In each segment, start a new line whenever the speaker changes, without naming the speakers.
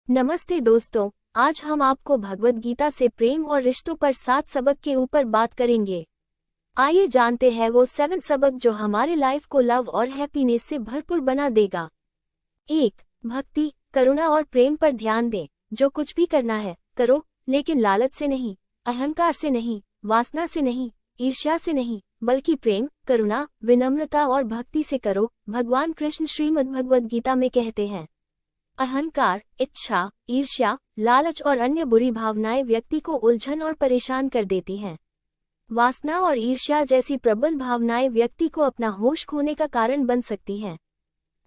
नमस्ते दोस्तों, आज हम आपको भगवद गीता से प्रेम और रिश्तों पर 7 सबक के ऊपर बात करेंगे। आइए जानते हैं वो 7 सबक जो हमारे लाइफ को लव और हैप्पीनेस से भरपूर बना देगा। 1. भक्ति, करुणा और प्रेम पर ध्यान दें। जो कुछ भी करना है करो, लेकिन लालच से नहीं, अहंकार से नहीं, वासना से नहीं, ईर्ष्या से नहीं, बल्कि प्रेम, करुणा, विनम्रता और भक्ति से करो। भगवान कृष्ण श्रीमद् भगवद गीता में कहते हैं, अहंकार, इच्छा, ईर्ष्या, लालच और अन्य बुरी भावनाएं व्यक्ति को उलझन और परेशान कर देती हैं। वासना और ईर्ष्या जैसी प्रबल भावनाएं व्यक्ति को अपना होश खोने का कारण बन सकती हैं।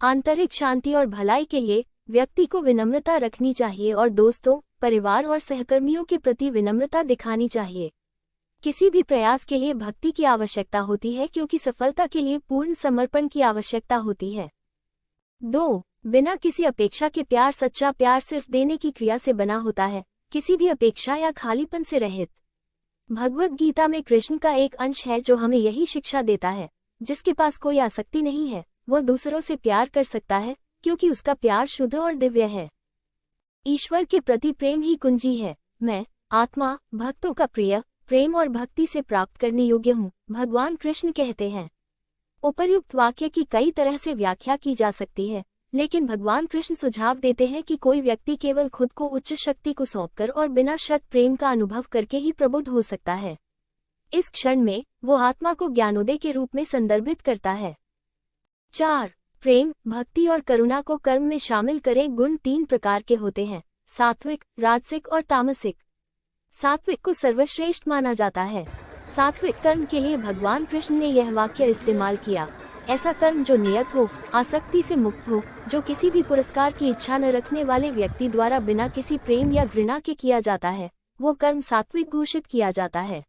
आंतरिक शांति और भलाई के लिए व्यक्ति को विनम्रता रखनी चाहिए और दोस्तों, परिवार और सहकर्मियों के प्रति विनम्रता दिखानी चाहिए। किसी भी प्रयास के लिए भक्ति की आवश्यकता होती है, क्योंकि सफलता के लिए पूर्ण समर्पण की आवश्यकता होती है। 2. बिना किसी अपेक्षा के प्यार। सच्चा प्यार सिर्फ देने की क्रिया से बना होता है, किसी भी अपेक्षा या खालीपन से रहित। भगवद गीता में कृष्ण का एक अंश है जो हमें यही शिक्षा देता है, जिसके पास कोई आसक्ति नहीं है वो दूसरों से प्यार कर सकता है, क्योंकि उसका प्यार शुद्ध और दिव्य है। ईश्वर के प्रति प्रेम ही कुंजी है। मैं, आत्मा, भक्तों का प्रिय, प्रेम और भक्ति से प्राप्त करने योग्य हूँ, भगवान कृष्ण कहते हैं। उपर्युक्त वाक्य की कई तरह से व्याख्या की जा सकती है, लेकिन भगवान कृष्ण सुझाव देते हैं कि कोई व्यक्ति केवल खुद को उच्च शक्ति को सौंपकर और बिना शत प्रेम का अनुभव करके ही प्रबुद्ध हो सकता है। इस क्षण में वो आत्मा को ज्ञानोदय के रूप में संदर्भित करता है। 4. प्रेम, भक्ति और करुणा को कर्म में शामिल करें। गुण 3 प्रकार के होते हैं, सात्विक, राजसिक और तामसिक। सात्विक को सर्वश्रेष्ठ माना जाता है। सात्विक कर्म के लिए भगवान कृष्ण ने यह वाक्य इस्तेमाल किया, ऐसा कर्म जो नियत हो, आसक्ति से मुक्त हो, जो किसी भी पुरस्कार की इच्छा न रखने वाले व्यक्ति द्वारा बिना किसी प्रेम या घृणा के किया जाता है, वो कर्म सात्विक घोषित किया जाता है।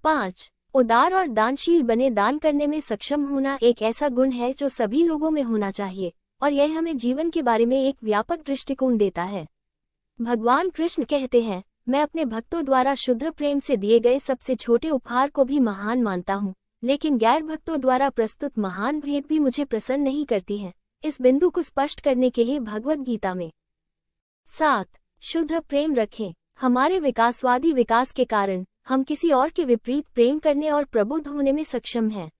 5. उदार और दानशील बने। दान करने में सक्षम होना एक ऐसा गुण है जो सभी लोगों में होना चाहिए, और यह हमें जीवन के बारे में एक व्यापक दृष्टिकोण देता है। भगवान कृष्ण कहते हैं, मैं अपने भक्तों द्वारा शुद्ध प्रेम से दिए गए सबसे छोटे उपहार को भी महान मानता हूँ, लेकिन गैर भक्तों द्वारा प्रस्तुत महान भेंट भी मुझे प्रसन्न नहीं करती है। इस बिंदु को स्पष्ट करने के लिए भगवद गीता में 7. शुद्ध प्रेम रखें। हमारे विकासवादी विकास के कारण हम किसी और के विपरीत प्रेम करने और प्रबुद्ध होने में सक्षम हैं।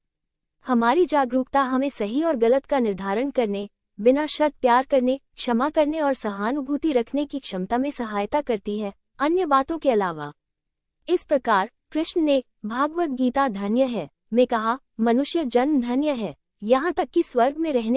हमारी जागरूकता हमें सही और गलत का निर्धारण करने, बिना शर्त प्यार करने, क्षमा करने और सहानुभूति रखने की क्षमता में सहायता करती है, अन्य बातों के अलावा। इस प्रकार कृष्ण ने भागवत गीता धन्य है में कहा, मनुष्य जन्म धन्य है, यहाँ तक कि स्वर्ग में रहने